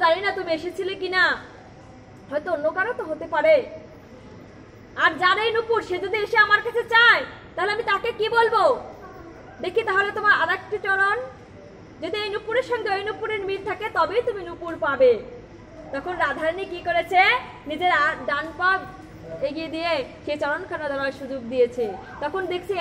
জানি না তুমি এসেছিলে কিনা, হয়তো অন্য কারো তো হতে পারে। আর যার এই নূপুর সে যদি এসে আমার কাছে চায় তাহলে আমি তাকে কি বলবো? দেখি তাহলে তোমার আর একটি চরণ, যদি এই নূপুরের সঙ্গে ওই নূপুরের মিল থাকে তবেই তুমি নূপুর পাবে। তখন রাধারানী কি করেছে, নিজের ডান পা এগিয়ে দিয়ে সেই চরণখানা ধরার সুযোগ দিয়েছে। তখন দেখছে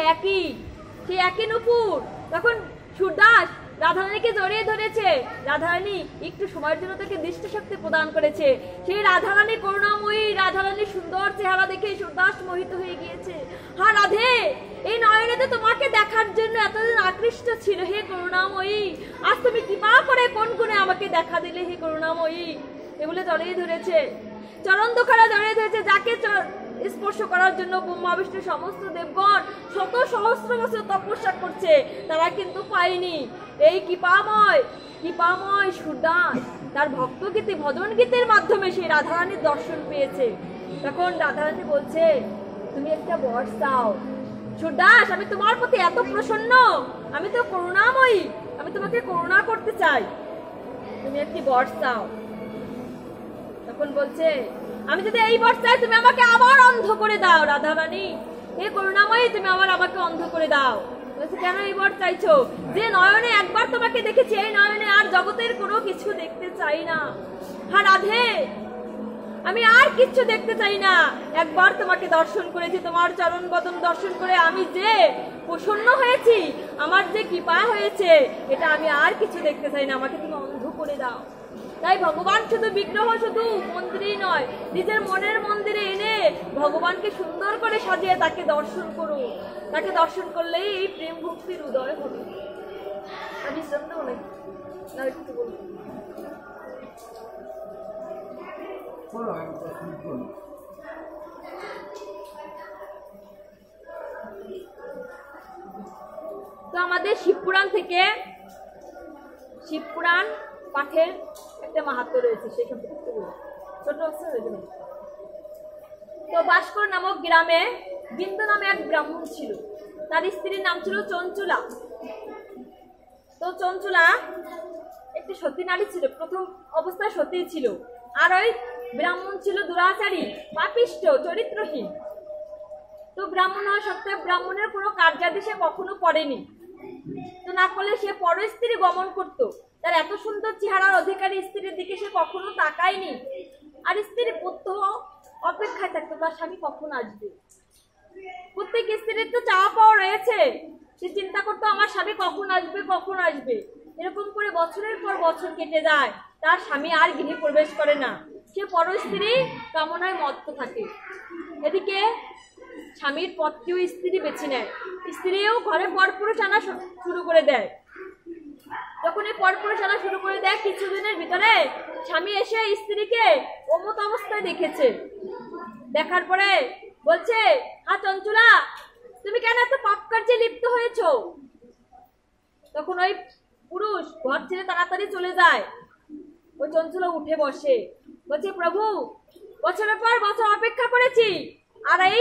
সেই একই নূপুর। তখন সুরদাস রাধারানীকে জড়িয়ে ধরেছে। রাধারানী একটু সময়ের জন্য তাকে দৃষ্টিশক্তি প্রদান করেছে। সেই রাধারানী করুণাময়ী, রাধারানী সুন্দর চেহারা দেখে সুরদাস মোহিত হয়ে গিয়েছে। হ্যাঁ রাধে, এই নয়নেতে তোমাকে দেখার জন্য এতদিন আকৃষ্ট ছিল হে করুণাময়ী, আজ তুমি কৃপা করে কোন গুণে আমাকে দেখা দিলে হে করুণাময়ী। এগুলো জড়িয়ে ধরেছে, চরণ দুখানা জড়িয়ে ধরেছে। যাকে স্পর্শ করার জন্য ব্রহ্মা বিষ্ণু সমস্ত দেবগণ শত সহস্র বছর তপস্যা করছে, তারা কিন্তু পায়নি। এই কৃপাময় সুরদাস তার ভক্ত গীতি ভজন গীতের মাধ্যমে সেই রাধারানীর দর্শন পেয়েছে। তখন রাধারানী বলছে, তুমি একটা বর চাও। সুরদাস, আমি তোমার প্রতি এত প্রসন্ন, আমি তো করুণাময়ী, আমি তোমাকে করুণা করতে চাই, তুমি একটি বর চাও। তখন বলছে, আমি যদি এই বর চাই তুমি আমাকে আবার অন্ধ করে দাও রাধারানী, হে করুণাময়ী তুমি আমাকে অন্ধ করে দাও। বলছে, কেন এই বর চাইছো? যে নয়নে একবার তোমাকে দেখেছি এই নয়নে আর জগতের কোনো কিছু দেখতে চাই না। হ্যাঁ রাধে, আমি আর কিচ্ছু দেখতে চাই না। একবার তোমাকে দর্শন করেছি, তোমার চরণ বদন দর্শন করে আমি যে প্রসন্ন হয়েছি, আমার যে কৃপা হয়েছে, এটা আমি আর কিছু দেখতে চাই না, আমাকে তুমি অন্ধ করে দাও। তাই ভগবান শুধু বিগ্রহ, শুধু মন্দিরেই নয়, নিজের মনের মন্দিরে এনে ভগবানকে সুন্দর করে সাজিয়ে তাকে দর্শন করো। তাকে দর্শন করলেই এই প্রেম ভক্তির উদয় হবে। আমি শ্রদ্ধা অনেক না একটু বলবো। তো আমাদের শিবপুরাণ থেকে শিবপুরাণ পাঠের একটা মাহাত্ম্য রয়েছে, সেই সম্পর্কে ছোট হয়েছিল। তো ভাস্কর নামক গ্রামে বিন্দু নামে এক ব্রাহ্মণ ছিল, তার স্ত্রীর নাম ছিল চঞ্চুলা। তো চঞ্চুলা একটি সতী নারী ছিল, প্রথম অবস্থায় সতী ছিল। আর ওই ব্রাহ্মণ ছিল দুরাচারী, পাপিষ্ঠ, চরিত্রহীন। তো ব্রাহ্মণ হওয়া সত্ত্বেও ব্রাহ্মণের কোনো কার্যাদি সে কখনো করেনি। তো না করলে সে পর স্ত্রী গমন করত। তার এত সুন্দর চেহারার অধিকারী স্ত্রীর দিকে সে কখনো তাকায়নি। আর স্ত্রীর পুত্র অপেক্ষায় থাকতো তার স্বামী কখন আসবে। প্রত্যেক স্ত্রীর তো চাওয়া পাওয়া রয়েছে, সে চিন্তা করতো আমার স্বামী কখন আসবে। এরকম করে বছরের পর বছর কেটে যায়, তার স্বামী আর গৃহে প্রবেশ করে না, সে পর স্ত্রী কামনায় মত্ত থাকে। এদিকে স্বামীর পথকেও স্ত্রী বেছে নেয়, স্ত্রীও ঘরে পরপুরুষ আনা শুরু করে দেয়। যখন এই পরপুরুষ আনা শুরু করে দেয়, কিছুদিনের ভিতরে স্বামী এসে স্ত্রীকে অমত অবস্থায় দেখেছে। দেখার পরে বলছে, হ্যাঁ চঞ্চুলা, তুমি কেন এত পাপ কার্যে লিপ্ত হয়েছ? তখন ওই পুরুষ ঘর ছেড়ে তাড়াতাড়ি চলে যায়। ওই চঞ্চুলা উঠে বসে, বলছে, প্রভু, বছরের পর বছর অপেক্ষা করেছি, আর এই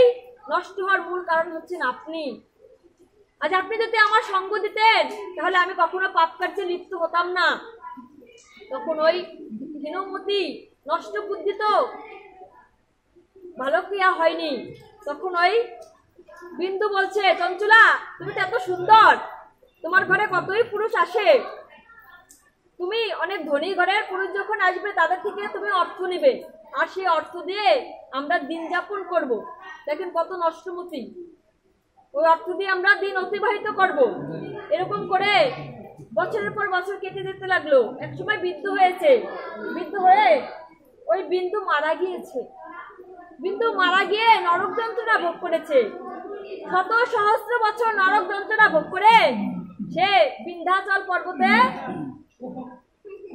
নষ্ট হওয়ার মূল কারণ হচ্ছেন আপনি। আজ আপনি যদি আমার সঙ্গ দিতেন তাহলে আমি কখনো পাপ কার্যে লিপ্ত হতাম না। তখন ওই হীনমতি নষ্ট বুদ্ধি তো ভালো ক্রিয়া হয়নি। তখন ওই বিন্দু বলছে, চঞ্চুলা, তুমি তো এত সুন্দর, তোমার ঘরে কতই পুরুষ আসে, তুমি অনেক ধনী ঘরের পুরুষ যখন আসবে তাদের থেকে তুমি অর্থ নিবে, আর সেই অর্থ দিয়ে আমরা দিন যাপন করব। দেখেন কত নষ্টমতি, ওই অর্থ দিয়ে আমরা দিন অতিবাহিত করব। এরকম করে বছরের পর বছর কেটে যেতে লাগলো। একসময় বৃদ্ধ হয়েছে, বৃদ্ধ হয়ে ওই বিন্দু মারা গিয়েছে। বিন্দু মারা গিয়ে নরক যন্ত্রণা ভোগ করেছে। শত সহস্র বছর নরক যন্ত্রণা ভোগ করে সে বিন্ধ্যাচল পর্বতে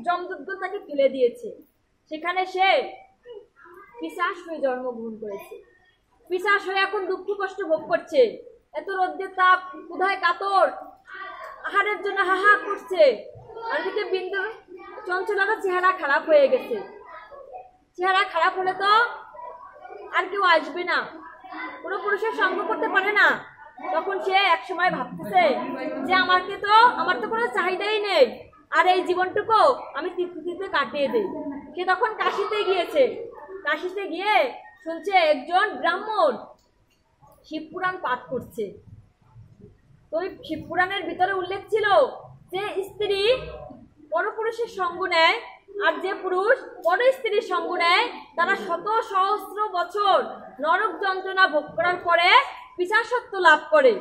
যমদূত তাকে তুলে দিয়েছে। সেখানে সে পিশাচ হয়ে জন্মগ্রহণ করেছে। পিশাচ হয়ে এখন দুঃখ কষ্ট ভোগ করছে। এত রোদ্রের তাপ, ক্ষুধায় কাতর, আহারের জন্য হাহা করছে। আর এদিকে বিন্দু চঞ্চলারও চেহারা খারাপ হয়ে গেছে। চেহারা খারাপ হলে তো আর কেউ আসবে না, কোনো পুরুষের সঙ্গ করতে পারে না। তখন সে এক সময় ভাবতেছে যে আমার তো কোনো চাহিদাই নেই, আর এই জীবনটুকু আমি তীর্থে কাটিয়ে দিই। সে তখন কাশিতে গিয়েছে। কাশিতে গিয়ে শুনছে একজন ব্রাহ্মণ শিবপুরাণ পাঠ করছে। তো ওই শিবপুরাণের ভিতরে উল্লেখ ছিল যে স্ত্রী পরপুরুষের সঙ্গ নেয় আর যে পুরুষ পর স্ত্রীর সঙ্গ নেয় তারা শত সহস্র বছর নরক যন্ত্রণা ভোগ করার পরে পিশাচত্ব লাভ করে।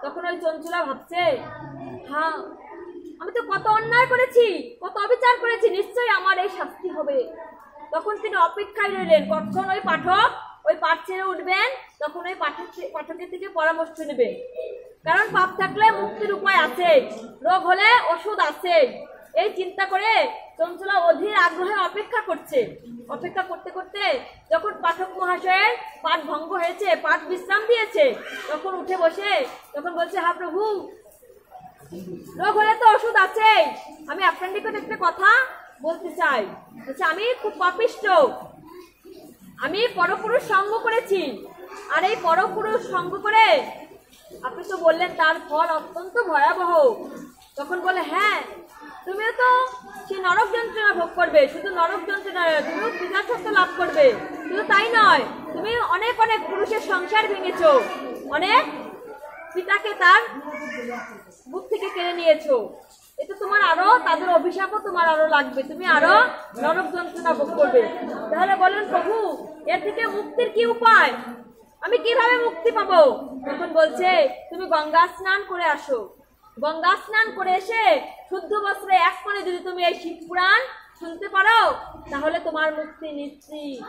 তখন ওই চঞ্চলা ভাবছে, হ্যাঁ আমি তো কত অন্যায় করেছি, কত অবিচার করেছি, নিশ্চয়ই আমার এই শাস্তি হবে। তখন তিনি অপেক্ষায় রইলেন কখন ওই পাঠক ওই পাঠ ছেড়ে উঠবেন, তখন ওই পাঠকের থেকে পরামর্শ নেবেন। কারণ পাপ থাকলে মুক্তির উপায় আছে, রোগ হলে ওষুধ আছে। এই চিন্তা করে চঞ্চলা অধীর আগ্রহে অপেক্ষা করছে। অপেক্ষা করতে করতে যখন পাঠক মহাশয়ের পাঠ ভঙ্গ হয়েছে, পাঠ বিশ্রাম দিয়েছে, তখন উঠে বসে তখন বলছে, হ্যাঁ প্রভু, রোগ হলে তো ওষুধ আছে, আমি আপনার নিকট একটা কথা বলতে চাই। বলছে, আমি খুব পাপিষ্ঠ, আমি পরপুরুষ সঙ্গ করেছি। আর এই পরপুরুষ সঙ্গ করে আপনি তো বললেন তার ফল অত্যন্ত ভয়াবহ। তখন বলে, হ্যাঁ তুমিও তো সেই নরক যন্ত্রণা ভোগ করবে, শুধু নরক যন্ত্রণা তুমিও পিশাচত্ব লাভ করবে। শুধু তাই নয়, তুমি অনেক অনেক পুরুষের সংসার ভেঙেছো, অনেক পিতাকে তার বুক থেকে কেড়ে নিয়েছো। এটা তোমার আরো, তাদের অভিশাপও তোমার আরো লাগবে, তুমি আরো নরক যন্ত্রণা ভোগ করবে। তাহলে বলেন, প্রভু এর থেকে মুক্তির কি উপায়, আমি কিভাবে মুক্তি পাবো? তখন বলছে, তুমি গঙ্গা স্নান করে আসো। গঙ্গা স্নান করে এসে শুদ্ধ বস্ত্রে এক কোণে যদি তুমি এই শিবপুরাণ শুনতে পারো, তাহলে তোমার মুক্তি নিশ্চিত।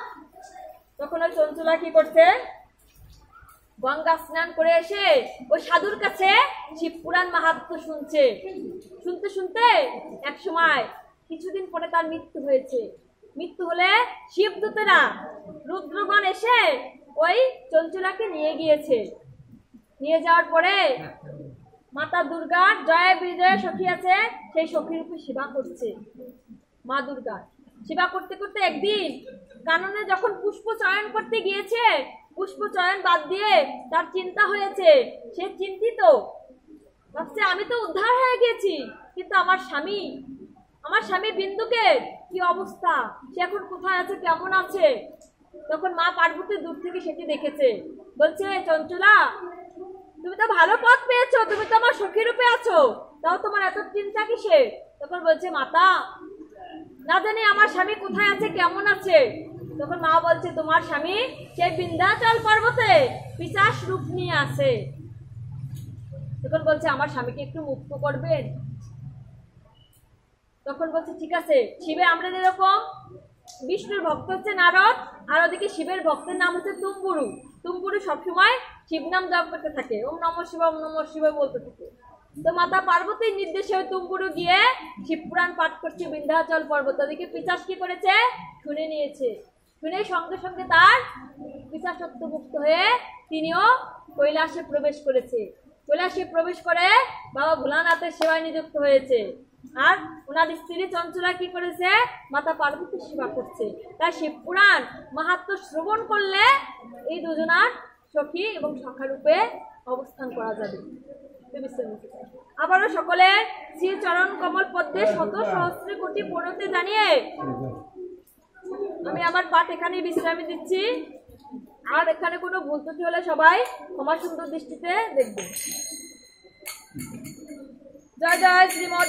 তখন ওই চঞ্চলা কি করছে, গঙ্গা স্নান করে এসে ওই সাধুর কাছে শিবপুরাণ মাহাত্ম্য শুনছে। শুনতে শুনতে এক সময় কিছুদিন পরে তার মৃত্যু হয়েছে। মৃত্যু হলে শিবদূতেরা রুদ্রগণ এসে ওই চঞ্চলাকে নিয়ে গিয়েছে। নিয়ে যাওয়ার পরে মাতা দুর্গার জয় বিজয় সখী আছে, সেই সখীর উপর সেবা করছে। মা দুর্গা সেবা করতে করতে একদিন কাননে যখন পুষ্প চয়ন করতে গিয়েছে, পুষ্প চয়ন বাদ দিয়ে তার চিন্তা হয়েছে। সে চিন্তিত, ভাবছে আমি তো উদ্ধার হয়ে গেছি, কিন্তু আমার স্বামী বিন্দুকে কি অবস্থা, সে এখন কোথায় আছে, কেমন আছে? তখন মা পার্বতী দূর থেকে সেটি দেখেছে। বলছে, চঞ্চলা তুমি তো ভালো পথ পেয়েছো, তুমি তো আমার সখী রূপে আছো, তাও তোমার এত চিন্তা কিসের? তখন বলছে, মাতা না জানি আমার স্বামী কোথায় আছে, কেমন আছে। তখন মা বলছে, তোমার স্বামী সেই বিন্ধ্যাচল পর্বতে পিশাচ রূপ নিয়ে আছে। তখন বলছে, আমার স্বামীকে একটু মুক্ত করবেন? তখন বলছে, ঠিক আছে। শিবে আমরা যেরকম বিষ্ণুর ভক্ত হচ্ছে নারদ, আর ওদিকে শিবের ভক্তের নাম হচ্ছে তুম্বুরু। তুম্বুরু সবসময় শিব নাম জপ করতে থাকে, ওম নমঃ শিবায়, ওম নমঃ শিবায় বলতে থাকে। তো মাতা পার্বতীর নির্দেশে ওই তুম্বুরু গিয়ে শিবপুরাণ পাঠ করছে বিন্ধ্যাচল পর্বত। ওদিকে পিশাচ কি করেছে, শুনে নিয়েছে। শুনে সঙ্গে সঙ্গে তার পিশাচত্ব মুক্ত হয়ে তিনিও কৈলাসে প্রবেশ করেছে। কৈলাসে প্রবেশ করে বাবা ভোলানাথের সেবায় নিযুক্ত হয়েছে। আর ওনার স্ত্রী চঞ্চলা কি করেছে, মাতা পার্বতীর সেবা করছে। তাই শিবপুরাণ মাহাত্ম্য শ্রবণ করলে এই দুজনার সখী এবং সখা রূপে অবস্থান করা যাবে। আবারও সকলের শ্রী চরণ কমল পদ্মে শত সহস্র কোটি প্রণতি জানিয়ে আমি আমার পাঠ এখানে বিশ্রামী দিচ্ছি। আর এখানে কোনো ভুল ত্রুটি হলে সবাই ক্ষমা সুন্দর দৃষ্টিতে দেখবে। জয় জয় শ্রীমদ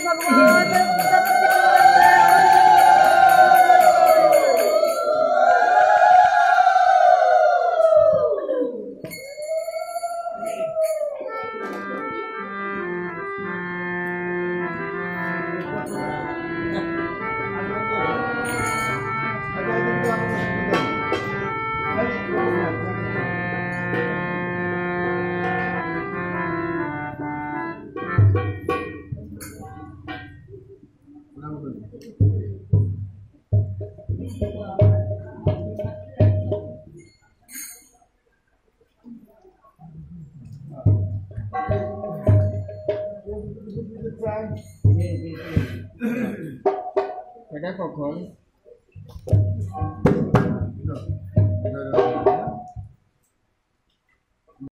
এটা কখন